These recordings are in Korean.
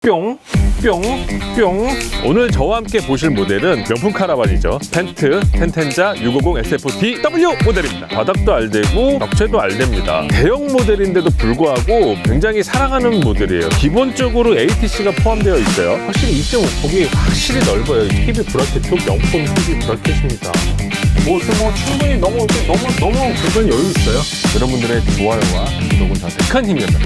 뿅! 오늘 저와 함께 보실 모델은 명품 카라반이죠. 펜트 텐텐자 650 SF-DW 모델입니다. 바닥도 알되고 벽체도 알됩니다. 대형 모델인데도 불구하고 굉장히 사랑하는 모델이에요. 기본적으로 ATC가 포함되어 있어요. 확실히 2.5 폭이 확실히 넓어요. TV 브라켓도 명품 TV 브라켓입니다. 충분히 너무 불편 여유 있어요. 여러분들의 좋아요와 구독은 저한테 큰 힘이 됩니다.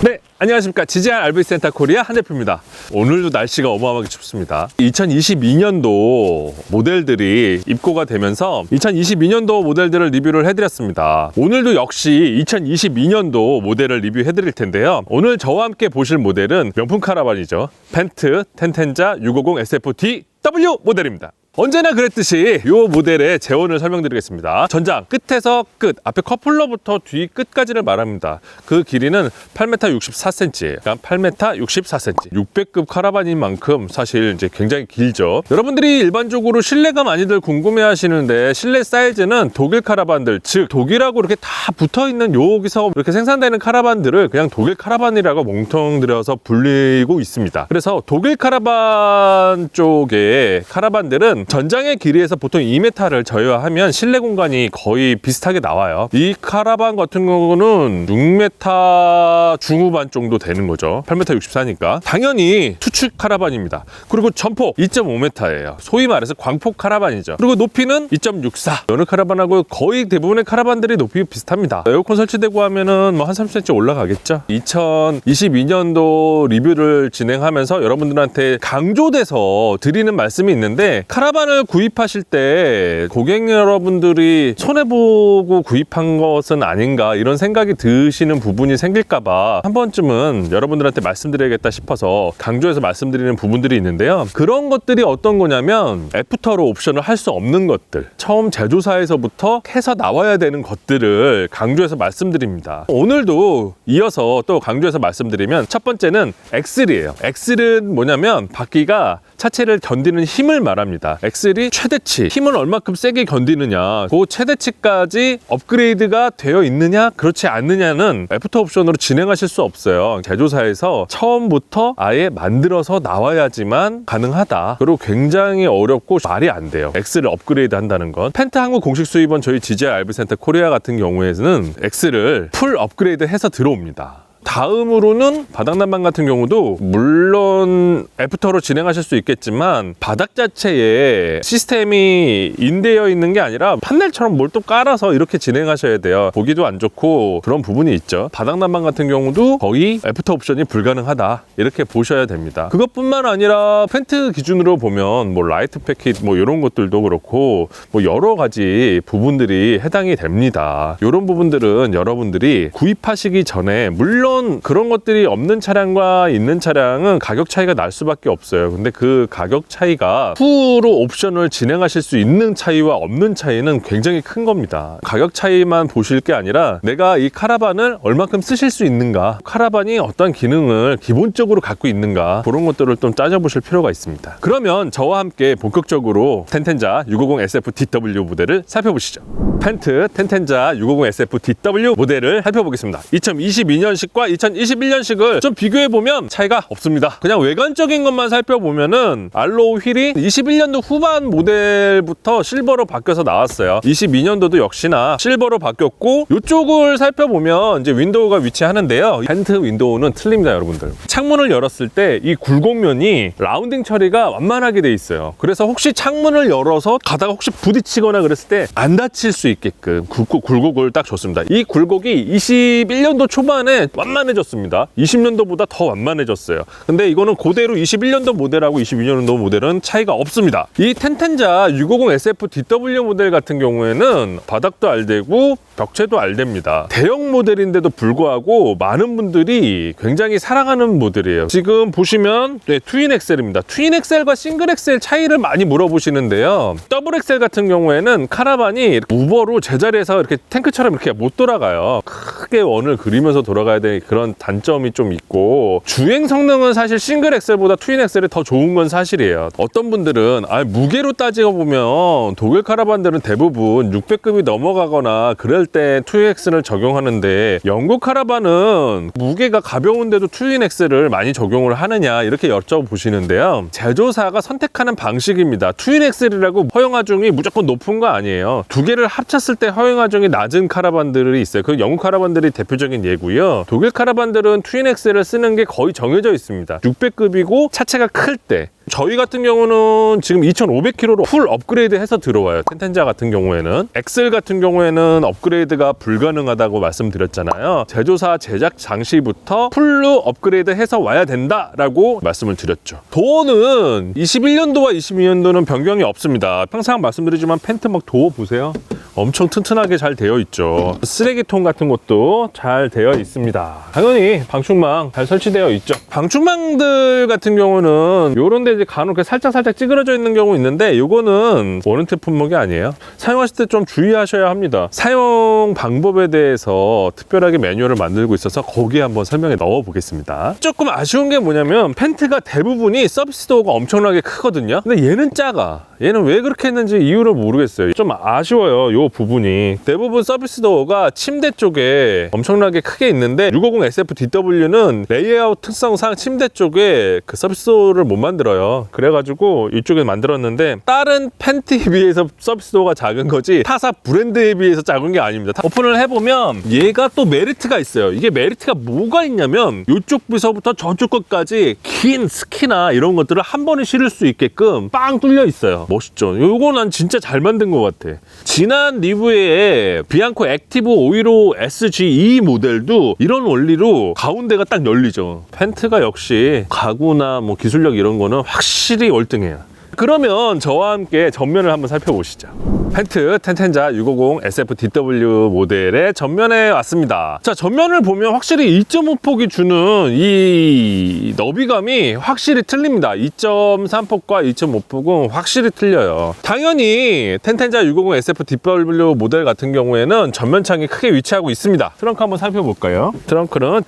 네, 안녕하십니까. GGR RV센터 코리아 한대표입니다. 오늘도 날씨가 어마어마하게 춥습니다. 2022년도 모델들이 입고가 되면서 2022년도 모델들을 리뷰를 해드렸습니다. 오늘도 역시 2022년도 모델을 리뷰해드릴 텐데요. 오늘 저와 함께 보실 모델은 명품 카라반이죠. 펜트 텐텐자 650 SF-DW 모델입니다. 언제나 그랬듯이 이 모델의 재원을 설명드리겠습니다. 전장 끝에서 끝, 앞에 커플러부터 뒤 끝까지를 말합니다. 그 길이는 8m 64cm, 그러니까 8m 64cm. 600급 카라반인 만큼 사실 이제 굉장히 길죠. 여러분들이 일반적으로 실내가 많이들 궁금해하시는데 실내 사이즈는 독일 카라반들, 즉 독일하고 이렇게 다 붙어있는 여기서 이렇게 생산되는 카라반들을 그냥 독일 카라반이라고 뭉텅들여서 불리고 있습니다. 그래서 독일 카라반 쪽의 카라반들은 전장의 길이에서 보통 2m를 저희화하면 실내 공간이 거의 비슷하게 나와요. 이 카라반 같은 경우는 6m 중후반 정도 되는 거죠. 8m 64니까 당연히 투축 카라반입니다. 그리고 전폭 2.5m예요. 소위 말해서 광폭 카라반이죠. 그리고 높이는 2.64. 여느 카라반하고 거의 대부분의 카라반들이 높이 비슷합니다. 에어컨 설치되고 하면은 뭐 한 30cm 올라가겠죠. 2022년도 리뷰를 진행하면서 여러분들한테 강조돼서 드리는 말씀이 있는데, 카라반을 구입하실 때 고객 여러분들이 손해보고 구입한 것은 아닌가 이런 생각이 드시는 부분이 생길까봐 한 번쯤은 여러분들한테 말씀드려야겠다 싶어서 강조해서 말씀드리는 부분들이 있는데요. 그런 것들이 어떤 거냐면 애프터로 옵션을 할 수 없는 것들, 처음 제조사에서부터 해서 나와야 되는 것들을 강조해서 말씀드립니다. 오늘도 이어서 또 강조해서 말씀드리면, 첫 번째는 엑셀이에요. 엑셀은 뭐냐면 바퀴가 차체를 견디는 힘을 말합니다. 엑셀이 최대치, 힘을 얼마큼 세게 견디느냐, 그 최대치까지 업그레이드가 되어 있느냐 그렇지 않느냐는 애프터 옵션으로 진행하실 수 없어요. 제조사에서 처음부터 아예 만들어서 나와야지만 가능하다. 그리고 굉장히 어렵고 말이 안 돼요. 엑셀을 업그레이드 한다는 건. 펜트 한국 공식 수입원 저희 GGR RV센터 코리아 같은 경우에는 엑셀을 풀 업그레이드 해서 들어옵니다. 다음으로는 바닥 난방 같은 경우도 물론 애프터로 진행하실 수 있겠지만 바닥 자체에 시스템이 인되어 있는 게 아니라 판넬처럼 뭘 또 깔아서 이렇게 진행하셔야 돼요. 보기도 안 좋고 그런 부분이 있죠. 바닥 난방 같은 경우도 거의 애프터 옵션이 불가능하다 이렇게 보셔야 됩니다. 그것뿐만 아니라 펜트 기준으로 보면 뭐 라이트 패킷 뭐 이런 것들도 그렇고 뭐 여러 가지 부분들이 해당이 됩니다. 이런 부분들은 여러분들이 구입하시기 전에, 물론 그런 것들이 없는 차량과 있는 차량은 가격 차이가 날 수밖에 없어요. 근데 그 가격 차이가 후로 옵션을 진행하실 수 있는 차이와 없는 차이는 굉장히 큰 겁니다. 가격 차이만 보실 게 아니라 내가 이 카라반을 얼마큼 쓰실 수 있는가, 카라반이 어떤 기능을 기본적으로 갖고 있는가, 그런 것들을 좀 따져보실 필요가 있습니다. 그러면 저와 함께 본격적으로 텐텐자 650 SF-DW 모델을 살펴보시죠. 펜트 텐텐자 650 SF-DW 모델을 살펴보겠습니다. 2022년식과 2021년식을 좀 비교해보면 차이가 없습니다. 그냥 외관적인 것만 살펴보면은 알로우 휠이 21년도 후반 모델부터 실버로 바뀌어서 나왔어요. 22년도도 역시나 실버로 바뀌었고, 이쪽을 살펴보면 이제 윈도우가 위치하는데요. 펜트 윈도우는 틀립니다, 여러분들. 창문을 열었을 때 이 굴곡면이 라운딩 처리가 완만하게 돼 있어요. 그래서 혹시 창문을 열어서 가다가 혹시 부딪히거나 그랬을 때 안 다칠 수 있게끔 굴곡을 딱 줬습니다. 이 굴곡이 21년도 초반에 완만해졌습니다. 20년도보다 더 완만해졌어요. 근데 이거는 그대로 21년도 모델하고 22년도 모델은 차이가 없습니다. 이 텐텐자 650 SF-DW 모델 같은 경우에는 바닥도 알되고 벽체도 알됩니다. 대형 모델인데도 불구하고 많은 분들이 굉장히 사랑하는 모델이에요. 지금 보시면 트윈 엑셀입니다. 트윈 엑셀과 싱글 엑셀 차이를 많이 물어보시는데요. 더블 엑셀 같은 경우에는 카라반이 우버로 제자리에서 이렇게 탱크처럼 이렇게 못 돌아가요. 크게 원을 그리면서 돌아가야 되는 그런 단점이 좀 있고, 주행 성능은 사실 싱글 엑셀보다 트윈 엑셀이 더 좋은 건 사실이에요. 어떤 분들은 무게로 따지고 보면 독일 카라반들은 대부분 600급이 넘어가거나 그럴 때 트윈 엑셀을 적용하는데, 영국 카라반은 무게가 가벼운데도 트윈 엑셀을 많이 적용을 하느냐 이렇게 여쭤보시는데요. 제조사가 선택하는 방식입니다. 트윈 엑셀이라고 허용하중이 무조건 높은 거 아니에요. 두 개를 합쳤을 때 허용하중이 낮은 카라반들이 있어요. 그 영국 카라반들이 대표적인 예고요. 독일 카라반들은 트윈 엑셀을 쓰는 게 거의 정해져 있습니다. 600급이고 차체가 클 때. 저희 같은 경우는 지금 2,500km로 풀 업그레이드 해서 들어와요. 텐텐자 같은 경우에는. 엑셀 같은 경우에는 업그레이드가 불가능하다고 말씀드렸잖아요. 제조사 제작 장시부터 풀로 업그레이드 해서 와야 된다라고 말씀을 드렸죠. 도어는 21년도와 22년도는 변경이 없습니다. 항상 말씀드리지만 펜트 막 도어 보세요. 엄청 튼튼하게 잘 되어 있죠. 쓰레기통 같은 것도 잘 되어 있습니다. 당연히 방충망 잘 설치되어 있죠. 방충망들 같은 경우는 요런 데 이제 간혹 살짝 찌그러져 있는 경우 있는데, 요거는 워런티 품목이 아니에요. 사용하실 때 좀 주의하셔야 합니다. 사용 방법에 대해서 특별하게 매뉴얼을 만들고 있어서 거기에 한번 설명에 넣어 보겠습니다. 조금 아쉬운 게 뭐냐면 펜트가 대부분이 서비스 도어가 엄청나게 크거든요. 근데 얘는 작아. 얘는 왜 그렇게 했는지 이유를 모르겠어요. 좀 아쉬워요, 요 부분이. 대부분 서비스 도어가 침대 쪽에 엄청나게 크게 있는데 650 SF-DW는 레이아웃 특성상 침대 쪽에 그 서비스 도어를 못 만들어요. 그래가지고 이쪽에 만들었는데, 다른 펜트에 비해서 서비스 도어가 작은 거지 타사 브랜드에 비해서 작은 게 아닙니다. 오픈을 해보면 얘가 또 메리트가 있어요. 이게 메리트가 뭐가 있냐면, 이쪽 비서부터 저쪽 것까지 긴 스키나 이런 것들을 한 번에 실을 수 있게끔 빵 뚫려 있어요. 멋있죠? 요거 난 진짜 잘 만든 것 같아. 지난 리뷰에 비앙코 액티브 515 SGE 모델도 이런 원리로 가운데가 딱 열리죠. 펜트가 역시 가구나 뭐 기술력 이런 거는 확실히 월등해요. 그러면 저와 함께 전면을 한번 살펴보시죠. 펜트 텐텐자 650 SF-DW 모델의 전면에 왔습니다. 자, 전면을 보면 확실히 2.5폭이 주는 이 너비감이 확실히 틀립니다. 2.3폭과 2.5폭은 확실히 틀려요. 당연히 텐텐자 650 SF-DW 모델 같은 경우에는 전면창이 크게 위치하고 있습니다. 트렁크 한번 살펴볼까요? 트렁크는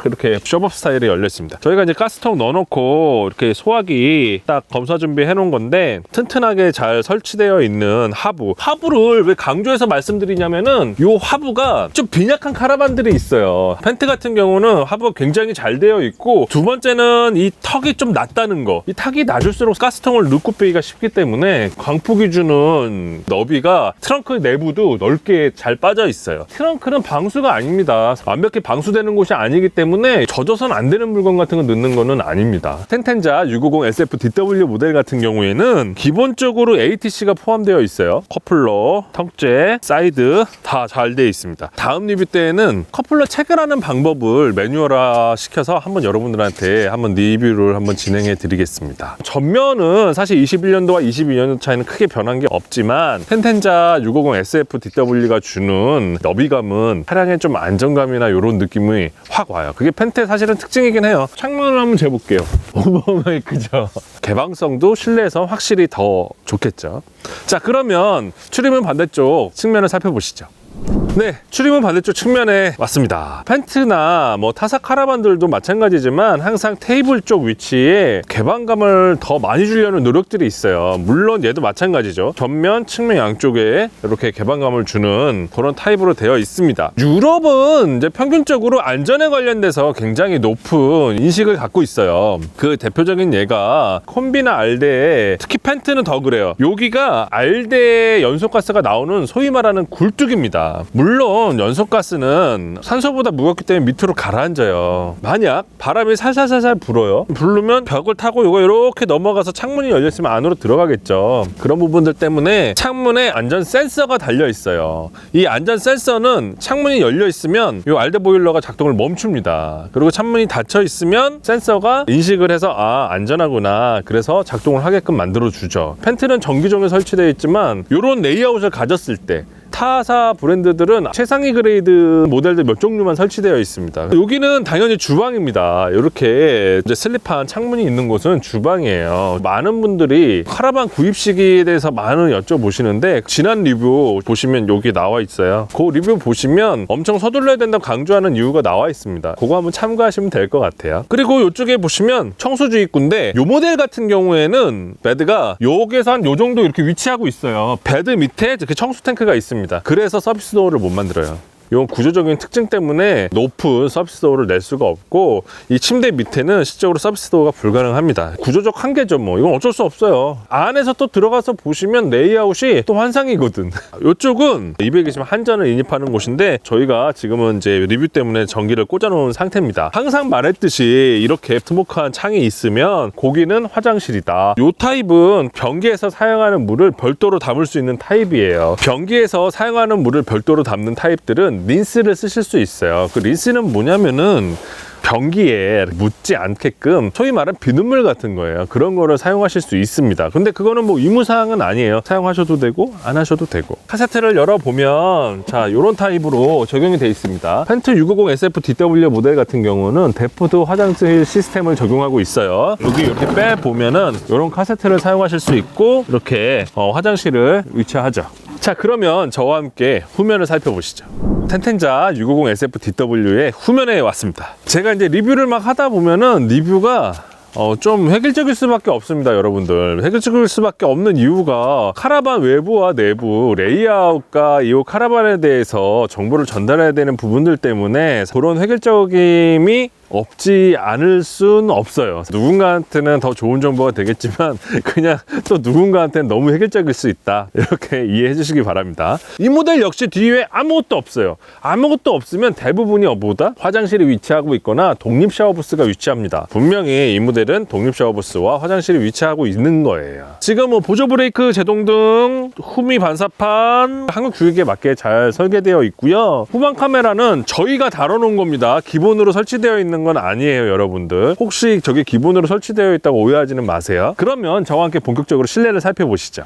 이렇게 숍업 스타일에 열려 있습니다. 저희가 이제 가스통 넣어놓고 이렇게 소화기 딱 검사 준비해 놓은 건데, 튼튼하게 잘 설치되어 있는 하부를 왜 강조해서 말씀드리냐면은, 요 하부가 좀 빈약한 카라반들이 있어요. 펜트 같은 경우는 하부가 굉장히 잘 되어 있고, 두 번째는 이 턱이 좀 낮다는 거. 이 턱이 낮을수록 가스통을 넣고 빼기가 쉽기 때문에 광폭이 주는 너비가 트렁크 내부도 넓게 잘 빠져 있어요. 트렁크는 방수가 아닙니다. 완벽히 방수되는 곳이 아니기 때문에 젖어서는 안 되는 물건 같은 거 넣는 거는 아닙니다. 텐텐자 650 SF-DW 모델 같은 경우에는 기본적으로 ATC가 포함되어 있어요. 커플러, 턱재, 사이드 다 잘 되어 있습니다. 다음 리뷰 때에는 커플러 체결하는 방법을 매뉴얼화 시켜서 한번 여러분들한테 한번 리뷰를 한번 진행해 드리겠습니다. 전면은 사실 21년도와 22년도 차이는 크게 변한 게 없지만, 텐텐자 650 SF-DW가 주는 너비감은 차량의 좀 안정감이나 이런 느낌이 확 와요. 그게 펜트의 사실은 특징이긴 해요. 창문을 한번 재볼게요. 어마어마하게 크죠? 개방성도 실내에서 확실히 더 좋겠죠. 자, 그러면 출입문 반대쪽 측면을 살펴보시죠. 네, 출입문 반대쪽 측면에 왔습니다. 펜트나 뭐 타사 카라반들도 마찬가지지만 항상 테이블 쪽 위치에 개방감을 더 많이 주려는 노력들이 있어요. 물론 얘도 마찬가지죠. 전면, 측면 양쪽에 이렇게 개방감을 주는 그런 타입으로 되어 있습니다. 유럽은 이제 평균적으로 안전에 관련돼서 굉장히 높은 인식을 갖고 있어요. 그 대표적인 예가 콤비나 알데에, 특히 펜트는 더 그래요. 여기가 알데 연소가스가 나오는 소위 말하는 굴뚝입니다. 물론 연소가스는 산소보다 무겁기 때문에 밑으로 가라앉아요. 만약 바람이 살살살살 불어요. 부르면 벽을 타고 이거 이렇게 넘어가서 창문이 열렸으면 안으로 들어가겠죠. 그런 부분들 때문에 창문에 안전 센서가 달려 있어요. 이 안전 센서는 창문이 열려 있으면 이 알데 보일러가 작동을 멈춥니다. 그리고 창문이 닫혀 있으면 센서가 인식을 해서 안전하구나, 그래서 작동을 하게끔 만들어 주죠. 펜트는 전기종에 설치되어 있지만 이런 레이아웃을 가졌을 때 타사 브랜드들은 최상위 그레이드 모델들 몇 종류만 설치되어 있습니다. 여기는 당연히 주방입니다. 이렇게 이제 슬립한 창문이 있는 곳은 주방이에요. 많은 분들이 카라반 구입 시기에 대해서 많은 여쭤보시는데 지난 리뷰 보시면 여기 나와 있어요. 그 리뷰 보시면 엄청 서둘러야 된다고 강조하는 이유가 나와 있습니다. 그거 한번 참고하시면 될 것 같아요. 그리고 이쪽에 보시면 청수주 입구인데 이 모델 같은 경우에는 베드가 여기에서 한 요 정도 이렇게 위치하고 있어요. 베드 밑에 이렇게 청수 탱크가 있습니다. 그래서 서비스 도어를 못 만들어요. 이런 구조적인 특징 때문에 높은 서비스 도어를 낼 수가 없고 이 침대 밑에는 실적으로 서비스 도어가 불가능합니다. 구조적 한계죠. 뭐 이건 어쩔 수 없어요. 안에서 또 들어가서 보시면 레이아웃이 또 환상이거든. 이쪽은 220 한전을 인입하는 곳인데 저희가 지금은 이제 리뷰 때문에 전기를 꽂아놓은 상태입니다. 항상 말했듯이 이렇게 스모크한 창이 있으면 거기는 화장실이다. 이 타입은 변기에서 사용하는 물을 별도로 담을 수 있는 타입이에요. 변기에서 사용하는 물을 별도로 담는 타입들은 린스를 쓰실 수 있어요. 그 린스는 뭐냐면은 변기에 묻지 않게끔 소위 말하는 비눗물 같은 거예요. 그런 거를 사용하실 수 있습니다. 근데 그거는 뭐 의무사항은 아니에요. 사용하셔도 되고 안 하셔도 되고. 카세트를 열어보면 자 요런 타입으로 적용이 되어 있습니다. 펜트 650 SF-DW 모델 같은 경우는 데포드 화장실 시스템을 적용하고 있어요. 여기 이렇게 빼보면은 요런 카세트를 사용하실 수 있고 이렇게 화장실을 위치하죠. 자 그러면 저와 함께 후면을 살펴보시죠. 텐텐자 650 SF-DW의 후면에 왔습니다. 제가 이제 리뷰를 막 하다 보면은 리뷰가 좀 획일적일 수밖에 없습니다. 여러분들 획일적일 수밖에 없는 이유가 카라반 외부와 내부 레이아웃과 이 카라반에 대해서 정보를 전달해야 되는 부분들 때문에 그런 획일적임이 없지 않을 순 없어요. 누군가한테는 더 좋은 정보가 되겠지만 그냥 또 누군가한테는 너무 획일적일 수 있다. 이렇게 이해해 주시기 바랍니다. 이 모델 역시 뒤에 아무것도 없어요. 아무것도 없으면 대부분이 뭐다? 화장실이 위치하고 있거나 독립 샤워부스가 위치합니다. 분명히 이 모델은 독립 샤워부스와 화장실이 위치하고 있는 거예요. 지금 뭐 보조 브레이크, 제동등, 후미 반사판 한국 규격에 맞게 잘 설계되어 있고요. 후방 카메라는 저희가 다뤄놓은 겁니다. 기본으로 설치되어 있는 건 아니에요. 여러분들 혹시 저게 기본으로 설치되어 있다고 오해하지는 마세요. 그러면 저와 함께 본격적으로 실내를 살펴보시죠.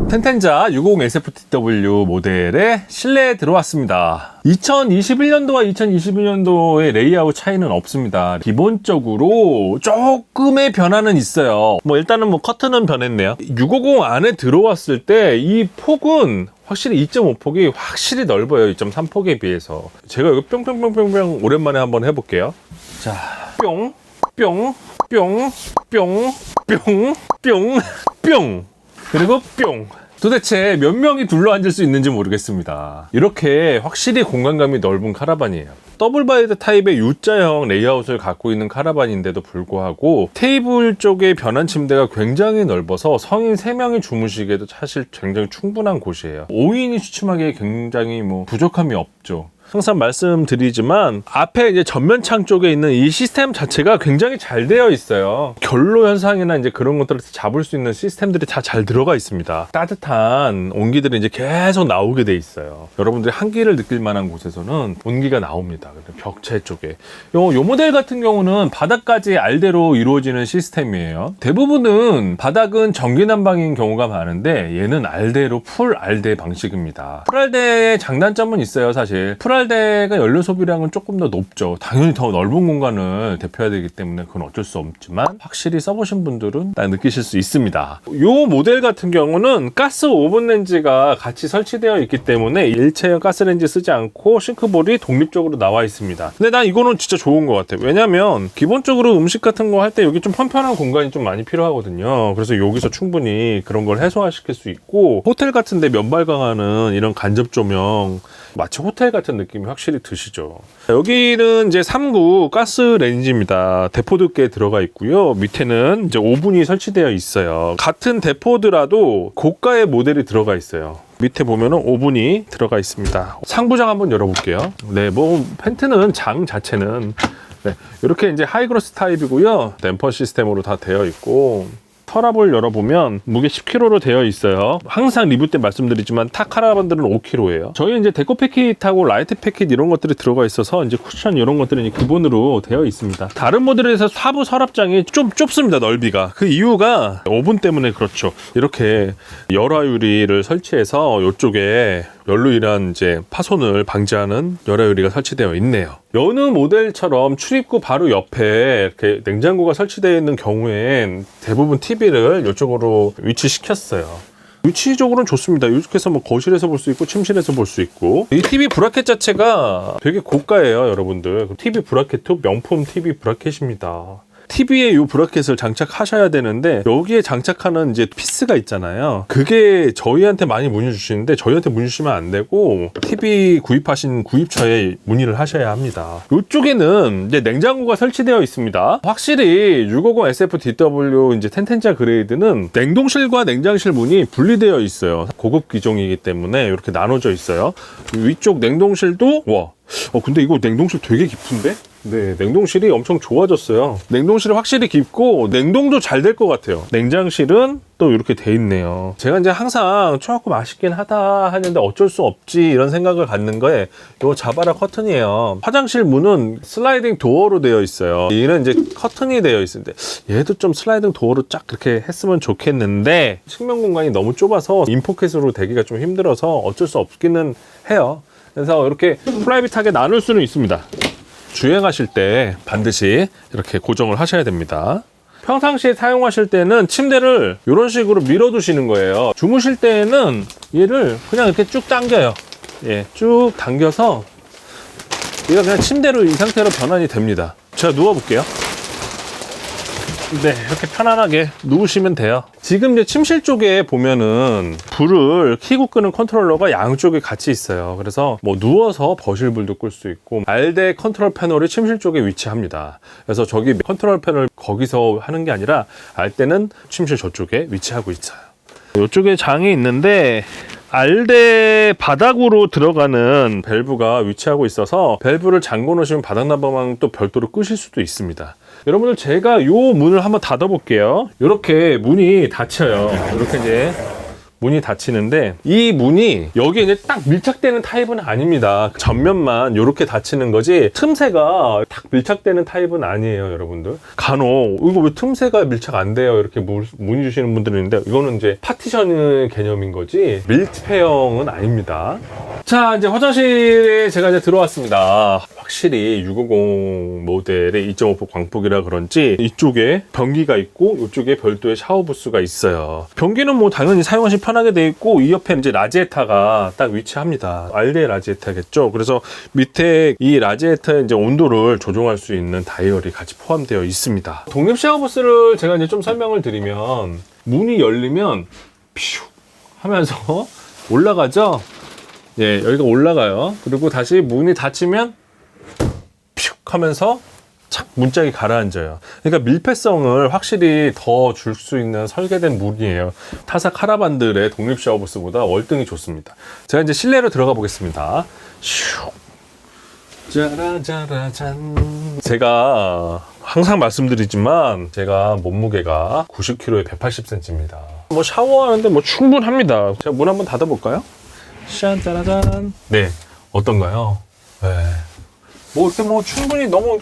텐텐자 650 SF-DW 모델의 실내에 들어왔습니다. 2021년도와 2022년도의 레이아웃 차이는 없습니다. 기본적으로 조금의 변화는 있어요. 뭐 일단은 뭐 커튼은 변했네요. 650 안에 들어왔을 때 이 폭은 확실히 2.5폭이 확실히 넓어요. 2.3폭에 비해서. 제가 여기 뿅뿅뿅뿅뿅 오랜만에 한번 해볼게요. 자, 뿅, 뿅, 뿅, 뿅, 뿅, 뿅, 뿅, 그리고 뿅. 도대체 몇 명이 둘러앉을 수 있는지 모르겠습니다. 이렇게 확실히 공간감이 넓은 카라반이에요. 더블바이드 타입의 U자형 레이아웃을 갖고 있는 카라반인데도 불구하고 테이블 쪽에 변환 침대가 굉장히 넓어서 성인 3명이 주무시기에도 사실 굉장히 충분한 곳이에요. 5인이 주춤하기에 굉장히 부족함이 없죠. 항상 말씀드리지만 앞에 이제 전면창 쪽에 있는 이 시스템 자체가 굉장히 잘 되어 있어요. 결로 현상이나 이제 그런 것들을 잡을 수 있는 시스템들이 다 잘 들어가 있습니다. 따뜻한 온기들이 이제 계속 나오게 돼 있어요. 여러분들이 한기를 느낄 만한 곳에서는 온기가 나옵니다. 벽체 쪽에. 요 모델 같은 경우는 바닥까지 알대로 이루어지는 시스템이에요. 대부분은 바닥은 전기 난방인 경우가 많은데 얘는 알대로 풀 알대 방식입니다. 풀 알대의 장단점은 있어요. 사실 풀 알대가 연료 소비량은 조금 더 높죠. 당연히 더 넓은 공간을 대표해야 되기 때문에 그건 어쩔 수 없지만 확실히 써보신 분들은 딱 느끼실 수 있습니다. 이 모델 같은 경우는 가스 오븐 렌지가 같이 설치되어 있기 때문에 일체형 가스 렌지 쓰지 않고 싱크볼이 독립적으로 나와 있습니다. 근데 난 이거는 진짜 좋은 것 같아요. 왜냐면 기본적으로 음식 같은 거 할 때 여기 좀 편편한 공간이 좀 많이 필요하거든요. 그래서 여기서 충분히 그런 걸 해소화시킬 수 있고 호텔 같은 데 면발광하는 이런 간접 조명 마치 호텔 같은 느낌이 확실히 드시죠. 여기는 이제 3구 가스 렌지입니다. 데포드께 들어가 있고요. 밑에는 이제 오븐이 설치되어 있어요. 같은 데포드라도 고가의 모델이 들어가 있어요. 밑에 보면은 오븐이 들어가 있습니다. 상부장 한번 열어볼게요. 네, 펜트는 장 자체는 이렇게 이제 하이그로스 타입이고요. 댐퍼 시스템으로 다 되어 있고. 서랍을 열어보면 무게 10kg로 되어 있어요. 항상 리뷰 때 말씀드리지만 타 카라반들은 5kg예요. 저희 이제 데코 패킷하고 라이트 패킷 이런 것들이 들어가 있어서 이제 쿠션 이런 것들은 기본으로 되어 있습니다. 다른 모델에서 하부 서랍장이 좀 좁습니다. 넓이가. 그 이유가 오븐 때문에 그렇죠. 이렇게 열화 유리를 설치해서 이쪽에 열로 인한 이제 파손을 방지하는 열화 유리가 설치되어 있네요. 여느 모델처럼 출입구 바로 옆에 이렇게 냉장고가 설치되어 있는 경우엔 대부분 TV를 이쪽으로 위치시켰어요. 위치적으로는 좋습니다. 이렇게 해서 뭐 거실에서 볼 수 있고 침실에서 볼 수 있고, 이 TV 브라켓 자체가 되게 고가예요, 여러분들. TV 브라켓도 명품 TV 브라켓입니다. TV에 이 브라켓을 장착하셔야 되는데 여기에 장착하는 이제 피스가 있잖아요. 그게 저희한테 많이 문의 주시는데 저희한테 문의 주시면 안 되고 TV 구입하신 구입처에 문의를 하셔야 합니다. 이쪽에는 이제 냉장고가 설치되어 있습니다. 확실히 650 SFDW 이제 텐텐자 그레이드는 냉동실과 냉장실 문이 분리되어 있어요. 고급 기종이기 때문에 이렇게 나눠져 있어요. 위쪽 냉동실도 근데 이거 냉동실 되게 깊은데? 네, 냉동실이 엄청 좋아졌어요. 냉동실이 확실히 깊고 냉동도 잘 될 것 같아요. 냉장실은 또 이렇게 돼 있네요. 제가 이제 항상 조금 아쉽긴 하다 하는데 어쩔 수 없지 이런 생각을 갖는 거에 이거 자바라 커튼이에요. 화장실 문은 슬라이딩 도어로 되어 있어요. 얘는 이제 커튼이 되어 있는데 얘도 좀 슬라이딩 도어로 쫙 그렇게 했으면 좋겠는데 측면 공간이 너무 좁아서 인포켓으로 되기가 좀 힘들어서 어쩔 수 없기는 해요. 그래서 이렇게 프라이빗하게 나눌 수는 있습니다. 주행하실 때 반드시 이렇게 고정을 하셔야 됩니다. 평상시에 사용하실 때는 침대를 이런 식으로 밀어 두시는 거예요. 주무실 때는 얘를 그냥 이렇게 쭉 당겨요. 예, 쭉 당겨서 얘가 그냥 침대로 이 상태로 변환이 됩니다. 제가 누워 볼게요. 네, 이렇게 편안하게 누우시면 돼요. 지금 이제 침실 쪽에 보면은 불을 켜고 끄는 컨트롤러가 양쪽에 같이 있어요. 그래서 뭐 누워서 버실불도 끌 수 있고, 알대 컨트롤 패널이 침실 쪽에 위치합니다. 그래서 저기 컨트롤 패널 거기서 하는 게 아니라 알대는 침실 저쪽에 위치하고 있어요. 이쪽에 장이 있는데 알대 바닥으로 들어가는 밸브가 위치하고 있어서 밸브를 잠궈 놓으시면 바닥 난방망 또 별도로 끄실 수도 있습니다. 여러분들 제가 이 문을 한번 닫아 볼게요. 이렇게 문이 닫혀요. 이렇게 이제 문이 닫히는데 이 문이 여기에 이제 딱 밀착되는 타입은 아닙니다. 전면만 이렇게 닫히는 거지 틈새가 딱 밀착되는 타입은 아니에요, 여러분들. 간혹 이거 왜 틈새가 밀착 안 돼요? 이렇게 문의 주시는 분들이 있는데 이거는 이제 파티션 개념인 거지 밀폐형은 아닙니다. 자, 이제 화장실에 제가 이제 들어왔습니다. 확실히 650 모델의 2.5폭 광폭이라 그런지 이쪽에 변기가 있고 이쪽에 별도의 샤워 부스가 있어요. 변기는 뭐 당연히 사용하시 편하게 되어 있고 이 옆에 이제 라지에타가 딱 위치합니다. 알데 라지에타겠죠. 그래서 밑에 이 라지에타의 이제 온도를 조정할 수 있는 다이얼이 같이 포함되어 있습니다. 독립 샤워 부스를 제가 이제 좀 설명을 드리면 문이 열리면 퓨 하면서 올라가죠. 예, 여기가 올라가요. 그리고 다시 문이 닫히면 퓨 하면서 착 문짝이 가라앉아요. 그러니까 밀폐성을 확실히 더 줄 수 있는 설계된 문이에요. 타사 카라반들의 독립 샤워부스보다 월등히 좋습니다. 제가 이제 실내로 들어가 보겠습니다. 슉. 짜라짜라짠. 제가 항상 말씀드리지만 제가 몸무게가 90kg에 180cm입니다. 뭐 샤워하는데 뭐 충분합니다. 제가 문 한번 닫아볼까요? 짠짜라짠. 네, 어떤가요? 네. 뭐 이렇게 뭐 충분히 너무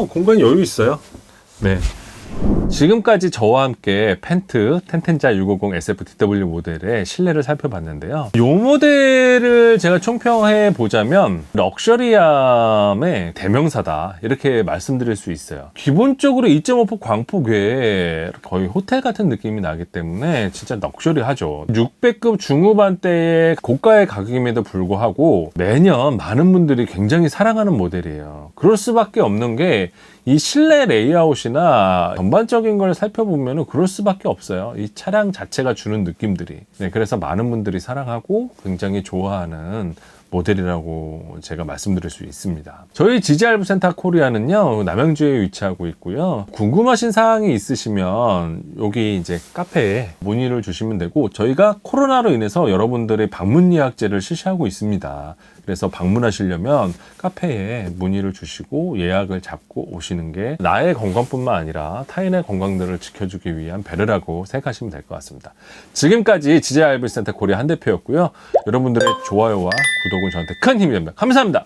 공간이 여유 있어요. 네. 지금까지 저와 함께 펜트 텐텐자 650 SFDW 모델의 실내를 살펴봤는데요. 이 모델을 제가 총평해 보자면 럭셔리함의 대명사다 이렇게 말씀드릴 수 있어요. 기본적으로 2.5폭 광폭 외에 거의 호텔 같은 느낌이 나기 때문에 진짜 럭셔리하죠. 600급 중후반대의 고가의 가격임에도 불구하고 매년 많은 분들이 굉장히 사랑하는 모델이에요. 그럴 수밖에 없는 게 이 실내 레이아웃이나 전반적인 걸 살펴보면 그럴 수밖에 없어요. 이 차량 자체가 주는 느낌들이. 네, 그래서 많은 분들이 사랑하고 굉장히 좋아하는 모델이라고 제가 말씀드릴 수 있습니다. 저희 GGR 센터 코리아는요, 남양주에 위치하고 있고요. 궁금하신 사항이 있으시면 여기 이제 카페에 문의를 주시면 되고, 저희가 코로나로 인해서 여러분들의 방문 예약제를 실시하고 있습니다. 그래서 방문하시려면 카페에 문의를 주시고 예약을 잡고 오시는 게 나의 건강뿐만 아니라 타인의 건강들을 지켜주기 위한 배려라고 생각하시면 될 것 같습니다. 지금까지 GGR 센터 코리아 한 대표였고요. 여러분들의 좋아요와 구독은 저한테 큰 힘이 됩니다. 감사합니다.